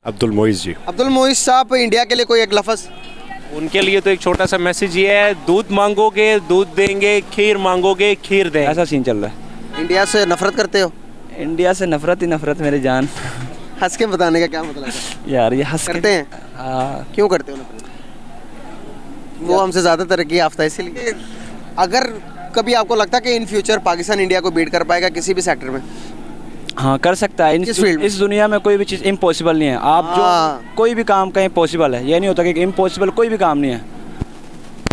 अब्दुल मोइज़ जी। अब्दुल मोइज़ साहब, इंडिया के लिए कोई एक लफ्ज़? उनके लिए तो एक छोटा सा मैसेज ये है, दूध मांगोगे दूध देंगे, खीर मांगोगे खीर देंगे। ऐसा सीन चल रहा है। इंडिया से नफरत करते हो? इंडिया से नफरत ही नफरत मेरी जान। हंस के बताने का क्या मतलब है? यार ये हंस करते हैं? हाँ। क्यों करते हो नफरत? वो हमसे ज़्यादा तरक्की याफ्ता है इसलिए। अगर कभी आपको लगता है कि इन फ्यूचर पाकिस्तान इंडिया को बीट कर पाएगा किसी भी सेक्टर में? हाँ कर सकता है। किस फील्ड में? इस दुनिया में कोई भी चीज़ इम्पॉसिबल नहीं है। आप हाँ। जो कोई भी काम कहें पॉसिबल है, ये नहीं होता कि इम्पॉसिबल कोई भी काम नहीं है,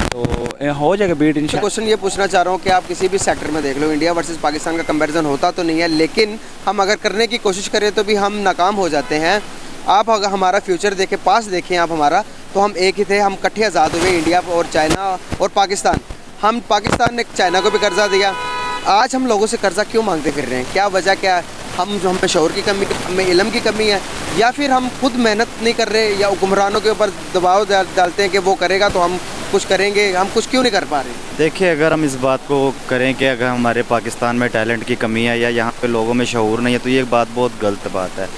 तो हो जाएगा बीट तो इंशाल्लाह। क्वेश्चन ये पूछना चाह रहा हूँ कि आप किसी भी सेक्टर में देख लो, इंडिया वर्सेस पाकिस्तान का कंपैरिजन होता तो नहीं है, लेकिन हम अगर करने की कोशिश करें तो भी हम नाकाम हो जाते हैं। आप अगर हमारा फ्यूचर देखें, पास देखें आप हमारा, तो हम एक ही थे, हम इकट्ठे आज़ाद हुए, इंडिया और चाइना और पाकिस्तान। पाकिस्तान ने चाइना को भी कर्जा दिया। आज हम लोगों से कर्जा क्यों मांगते फिर रहे हैं? क्या वजह क्या है? हम पे शऊर की कमी, हमें इल्म की कमी है, या फिर हम खुद मेहनत नहीं कर रहे, या हुक्मरानों के ऊपर दबाव डालते हैं कि वो करेगा तो हम कुछ करेंगे? हम कुछ क्यों नहीं कर पा रहे? देखिए, अगर हम इस बात को करें कि अगर हमारे पाकिस्तान में टैलेंट की कमी है या यहाँ पे लोगों में शऊर नहीं है, तो ये बात बहुत गलत बात है,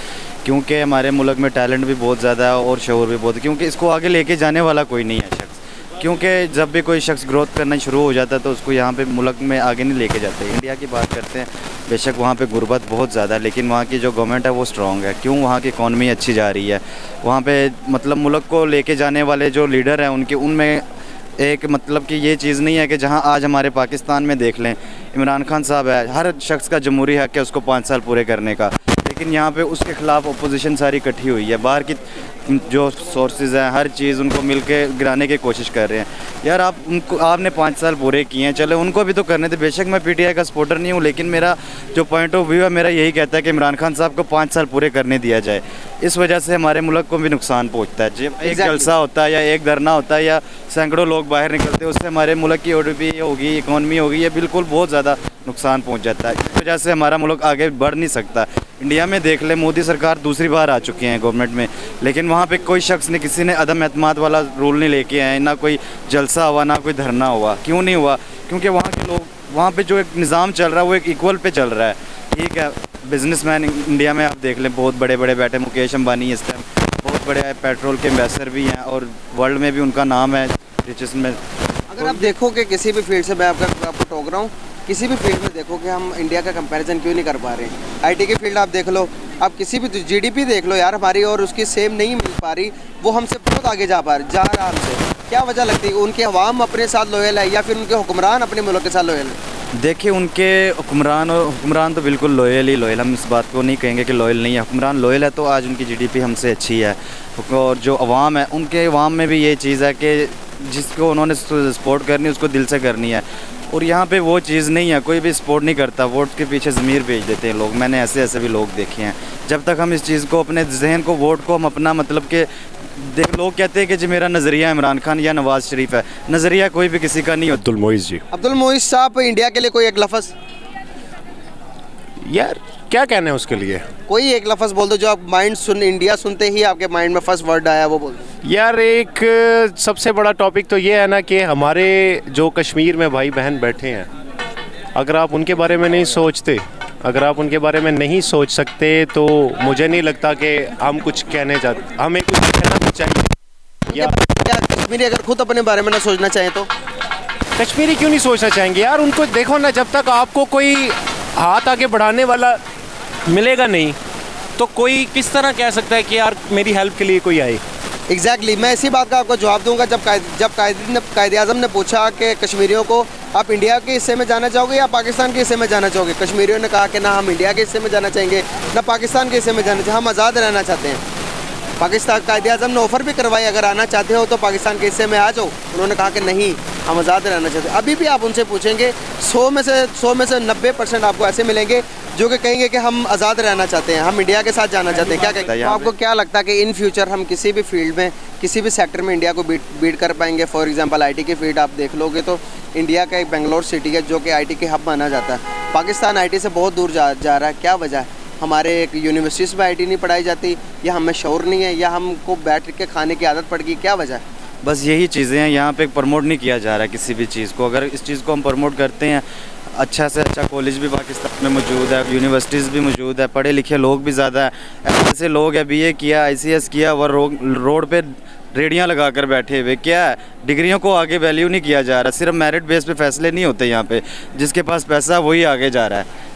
क्योंकि हमारे मुल्क में टैलेंट भी बहुत ज़्यादा है और शऊर भी बहुत है, क्योंकि इसको आगे लेके जाने वाला कोई नहीं है शख्स। क्योंकि जब भी कोई शख्स ग्रोथ करना शुरू हो जाता है तो उसको यहाँ पे मुल्क में आगे नहीं लेके जाते। इंडिया की बात करते हैं, बेशक वहाँ पे गुर्बत बहुत ज़्यादा है, लेकिन वहाँ की जो गवर्नमेंट है वो स्ट्रॉन्ग है। क्यों? वहाँ की इकॉनमी अच्छी जा रही है। वहाँ पे मतलब मुल्क को लेके जाने वाले जो लीडर हैं उनके उनमें एक मतलब कि ये चीज़ नहीं है कि जहाँ आज हमारे पाकिस्तान में देख लें, इमरान खान साहब है, हर शख्स का जमहूरी हक है उसको 5 साल पूरे करने का, लेकिन यहाँ पे उसके ख़िलाफ़ अपोजिशन सारी इकट्ठी हुई है। बाहर की जो सोर्सेज हैं, हर चीज़ उनको मिल के गिराने की कोशिश कर रहे हैं। यार आपने 5 साल पूरे किए हैं, चलो उनको भी तो करने थे। बेशक मैं पीटीआई का सपोर्टर नहीं हूँ, लेकिन मेरा जो पॉइंट ऑफ व्यू है मेरा यही कहता है कि इमरान खान साहब को 5 साल पूरे करने दिया जाए। इस वजह से हमारे मुल्क को भी नुकसान पहुँचता है। जब एक जलसा होता है या एक धरना होता है या सैकड़ों लोग बाहर निकलते हैं, उससे हमारे मुल्क की ODP होगी, इकॉनमी होगी, ये बिल्कुल बहुत ज़्यादा नुकसान पहुँच जाता है। इस वजह से हमारा मुल्क आगे बढ़ नहीं सकता। इंडिया में देख ले, मोदी सरकार दूसरी बार आ चुकी है गवर्नमेंट में, लेकिन वहाँ पे कोई शख्स ने, किसी ने अदम एतमाद वाला रूल नहीं लेके आए, ना कोई जलसा हुआ, ना कोई धरना हुआ। क्यों नहीं हुआ? क्योंकि वहाँ के लोग, वहाँ पे जो एक निज़ाम चल रहा है वो एक इक्वल पे चल रहा है। ठीक है, बिजनेसमैन इंडिया में आप देख लें बहुत बड़े बड़े बैठे, मुकेश अंबानी इस टाइम बहुत बड़े पेट्रोल के एम्बेसडर भी हैं और वर्ल्ड में भी उनका नाम है रिचेस्ट में। अगर आप देखो कि किसी भी फील्ड से, मैं आपको टोक रहा हूँ, किसी भी फील्ड में देखो कि हम इंडिया का कंपैरिजन क्यों नहीं कर पा रहे हैं। आईटी की फील्ड आप देख लो, आप किसी भी जीडीपी देख लो यार हमारी, और उसकी सेम नहीं मिल पा रही, वो हमसे बहुत आगे जा रहा हमसे। क्या वजह लगती है? उनके अवाम अपने साथ लॉयल है या फिर उनके हुक्मरान अपने मुल्क के साथ लॉयल है? देखिए, उनके हुक्मरान तो बिल्कुल लॉयल ही लॉयल, हम इस बात को नहीं कहेंगे कि लॉयल नहीं है। हुक्मरान लॉयल है तो आज उनकी जीडीपी हमसे अच्छी है, और जो अवाम है उनके अवाम में भी ये चीज़ है कि जिसको उन्होंने सपोर्ट करनी उसको दिल से करनी है। और यहाँ पे वो चीज़ नहीं है, कोई भी सपोर्ट नहीं करता, वोट के पीछे ज़मीर भेज देते हैं लोग। मैंने ऐसे भी लोग देखे हैं। जब तक हम इस चीज़ को, अपने जहन को, वोट को हम अपना मतलब कि लोग कहते हैं कि जी मेरा नज़रिया इमरान खान या नवाज़ शरीफ है, नज़रिया कोई भी किसी का नहीं होता। अब्दुल मोइज़ जी। अब्दुल मोइज़ साहब, इंडिया के लिए कोई एक लफ्ज़? यार क्या कहना है उसके लिए? कोई एक लफ्ज़ बोल दो जो आप इंडिया सुनते ही आपके माइंड में फर्स्ट वर्ड आया, वो बोल दो। यार एक सबसे बड़ा टॉपिक तो ये है ना कि हमारे जो कश्मीर में भाई बहन बैठे हैं, अगर आप उनके बारे में नहीं सोचते, अगर आप उनके बारे में नहीं सोच सकते, तो मुझे नहीं लगता कि हम कुछ कहने चाहते, हमें कुछ कहना भी चाहिए। या कश्मीरी अगर खुद अपने बारे में ना सोचना चाहें तो? कश्मीरी क्यों नहीं सोचना चाहेंगे यार? उनको देखो ना, जब तक आपको कोई हाथ आगे बढ़ाने वाला मिलेगा नहीं, तो कोई किस तरह कह सकता है कि यार मेरी हेल्प के लिए कोई आए? एग्जैक्टली, मैं इसी बात का आपको जवाब दूंगा। जब कायदे आज़म ने पूछा कि कश्मीरियों को आप इंडिया के हिस्से में जाना चाहोगे या पाकिस्तान के हिस्से में जाना चाहोगे, कश्मीरियों ने कहा कि ना हम इंडिया के हिस्से में जाना चाहेंगे, ना पाकिस्तान के हिस्से में जाना चाहेंगे, हम आज़ाद रहना चाहते हैं। पाकिस्तान कायदे आज़म ने ऑफ़र भी करवाई, अगर आना चाहते हो तो पाकिस्तान के हिस्से में आ जाओ। उन्होंने कहा कि नहीं, हम आज़ाद रहना चाहते हैं। अभी भी आप उनसे पूछेंगे 100 में से 90% आपको ऐसे मिलेंगे जो कि कहेंगे कि हम आज़ाद रहना चाहते हैं, हम इंडिया के साथ जाना चाहते हैं। क्या कहेंगे? तो आपको क्या लगता है कि इन फ्यूचर हम किसी भी फील्ड में, किसी भी सेक्टर में इंडिया को बीट कर पाएंगे? फॉर एग्जांपल आईटी की फील्ड आप देख लोगे तो इंडिया का एक बेंगलोर सिटी है जो कि आईटी के हब माना जाता है। पाकिस्तान आईटी से बहुत दूर जा रहा है। क्या वजह है? हमारे एक यूनिवर्सिटीज़ में आईटी नहीं पढ़ाई जाती, या हमें शौर नहीं है, या हमको बैठ के खाने की आदत पड़ गई? क्या वजह है? बस यही चीज़ें हैं। यहाँ पे प्रमोट नहीं किया जा रहा है किसी भी चीज़ को। अगर इस चीज़ को हम प्रमोट करते हैं, अच्छा से अच्छा कॉलेज भी पाकिस्तान में मौजूद है, यूनिवर्सिटीज़ भी मौजूद है, पढ़े लिखे लोग भी ज़्यादा हैं। ऐसे लोग हैं BA किया, ICS किया, वह रोड पे रेडियां लगा कर बैठे हुए। क्या है, डिग्रियों को आगे वैल्यू नहीं किया जा रहा, सिर्फ मेरिट बेस पे फैसले नहीं होते यहाँ पे, जिसके पास पैसा वही आगे जा रहा है।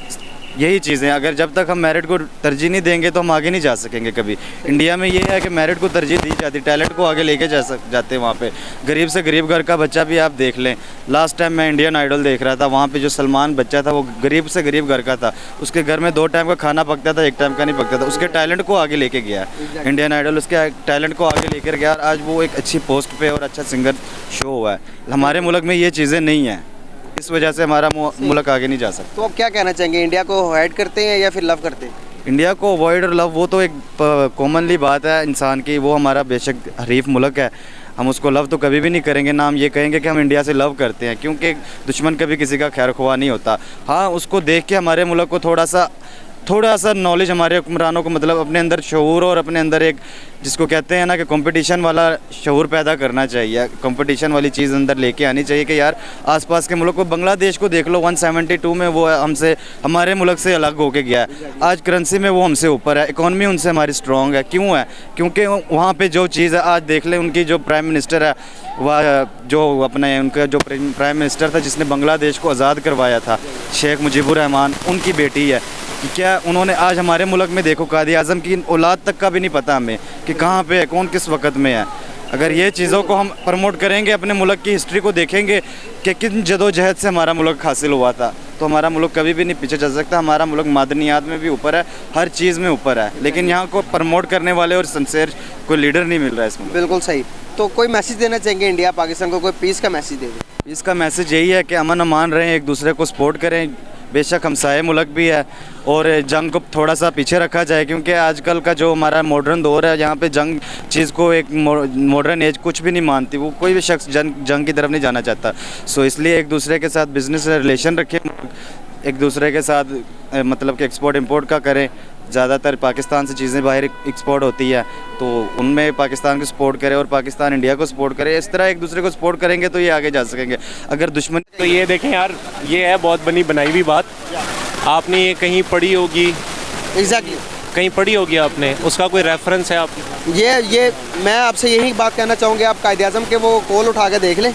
यही चीज़ें, अगर जब तक हम मेरिट को तरजीह नहीं देंगे तो हम आगे नहीं जा सकेंगे कभी। इंडिया में ये है कि मेरिट को तरजीह दी जाती, टैलेंट को आगे लेके जाते हैं वहाँ पे। गरीब से गरीब घर का बच्चा भी आप देख लें, लास्ट टाइम मैं इंडियन आइडल देख रहा था, वहाँ पे जो सलमान बच्चा था वो गरीब से गरीब घर का था, उसके घर में 2 टाइम का खाना पकता था, 1 टाइम का नहीं पकता था। उसके टैलेंट को आगे लेके गया इंडियन आइडल, उसके टैलेंट को आगे लेकर गया और आज वो एक अच्छी पोस्ट पे और अच्छा सिंगर शो हुआ है। हमारे मुल्क में ये चीज़ें नहीं हैं, इस वजह से हमारा मुल्क आगे नहीं जा सकता। तो आप क्या कहना चाहेंगे, इंडिया को अवॉइड करते हैं या फिर लव करते हैं? इंडिया को अवॉइड और लव वो तो एक कॉमनली बात है इंसान की, वो हमारा बेशक हरीफ मुल्क है, हम उसको लव तो कभी भी नहीं करेंगे ना हम ये कहेंगे कि हम इंडिया से लव करते हैं, क्योंकि दुश्मन कभी किसी का खैर ख्वाह नहीं होता। हाँ, उसको देख के हमारे मुल्क को थोड़ा सा नॉलेज, हमारे हुक्मरानों को मतलब अपने अंदर शऊर और अपने अंदर एक जिसको कहते हैं ना कि कंपटीशन वाला शऊर पैदा करना चाहिए, कंपटीशन वाली चीज़ अंदर लेके आनी चाहिए कि यार आसपास के मुल्क को, बांग्लादेश को देख लो, 172 में वो हमारे मुल्क से अलग होके गया है, आज करेंसी में वो हमसे ऊपर है, इकॉनमी उनसे हमारी स्ट्रॉन्ग है। क्यों है? क्योंकि वहाँ पर जो चीज़ है, आज देख लें उनकी जो प्राइम मिनिस्टर है, वह जो अपने उनका जो प्राइम मिनिस्टर था जिसने बांग्लादेश को आज़ाद करवाया था, शेख मुजीबुर रहमान, उनकी बेटी है। कि क्या उन्होंने आज हमारे मुल्क में देखो, कायद आज़म की औलाद तक का भी नहीं पता हमें कि कहाँ पे है, कौन किस वक्त में है। अगर ये चीज़ों को हम प्रमोट करेंगे, अपने मुल्क की हिस्ट्री को देखेंगे कि किन जदोजहद से हमारा मुल्क हासिल हुआ था, तो हमारा मुल्क कभी भी नहीं पीछे चल सकता। हमारा मुल्क मादनियात में भी ऊपर है, हर चीज़ में ऊपर है, लेकिन यहाँ को प्रमोट करने वाले और सिंसेयर कोई लीडर नहीं मिल रहा है इसमें। बिल्कुल सही। तो कोई मैसेज देना चाहेंगे इंडिया पाकिस्तान को, कोई पीस का मैसेज दे दें? पीस का मैसेज यही है कि अमन अमान रहें, एक दूसरे को सपोर्ट करें। बेशक हमसाये मुल्क भी है और जंग को थोड़ा सा पीछे रखा जाए, क्योंकि आजकल का जो हमारा मॉडर्न दौर है, यहाँ पे जंग चीज़ को एक मॉडर्न एज कुछ भी नहीं मानती, वो कोई भी शख्स जंग की तरफ नहीं जाना चाहता। सो इसलिए एक दूसरे के साथ बिज़नेस रिलेशन रखें, एक दूसरे के साथ मतलब कि एक्सपोर्ट इंपोर्ट का करें। ज़्यादातर पाकिस्तान से चीज़ें बाहर एक्सपोर्ट होती है, तो उनमें पाकिस्तान को सपोर्ट करे और पाकिस्तान इंडिया को सपोर्ट करे। इस तरह एक दूसरे को सपोर्ट करेंगे तो ये आगे जा सकेंगे। अगर दुश्मन तो ये देखें यार, ये है बहुत बनी बनाई हुई बात, आपने ये कहीं पढ़ी होगी, एग्जैक्टली कहीं पढ़ी होगी आपने, उसका कोई रेफरेंस है आप? ये मैं आपसे यही बात कहना चाहूँगी, आप कायद आज़म के वो कॉल उठा के देख लें।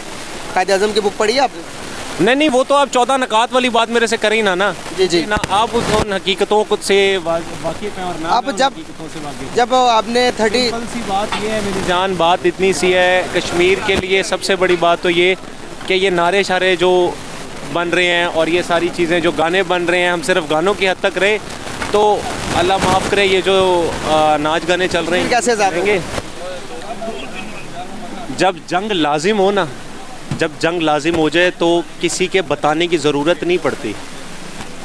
कायद आज़म की बुक पढ़ी है आपने? नहीं, वो तो आप 14 नकात वाली बात मेरे से करें ना। जी ना, आप उन हकीकतों को से वाकिफ हैं और ना आप जब आपने 30 सी बात ये है मेरी जान, बात इतनी सी है, कश्मीर के लिए सबसे बड़ी बात तो ये कि ये नारे शारे जो बन रहे हैं और ये सारी चीज़ें जो गाने बन रहे हैं, हम सिर्फ गानों की हद तक रहे तो अल्लाह माफ़ करे, ये जो नाच गाने चल रहे हैं कैसे जाएंगे? जब जंग लाजिम हो ना, जब जंग लाजिम हो जाए तो किसी के बताने की ज़रूरत नहीं पड़ती,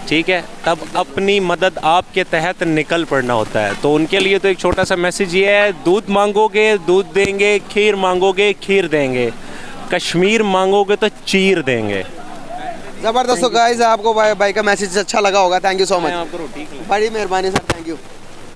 ठीक है, तब अपनी मदद आपके तहत निकल पड़ना होता है। तो उनके लिए तो एक छोटा सा मैसेज ये है, दूध मांगोगे दूध देंगे, खीर मांगोगे खीर देंगे, कश्मीर मांगोगे तो चीर देंगे। ज़बरदस्त। गाइस, आपको भाई का मैसेज अच्छा लगा होगा। थैंक यू सो मच, आप करो, ठीक है, बड़ी मेहरबानी सर, थैंक यू।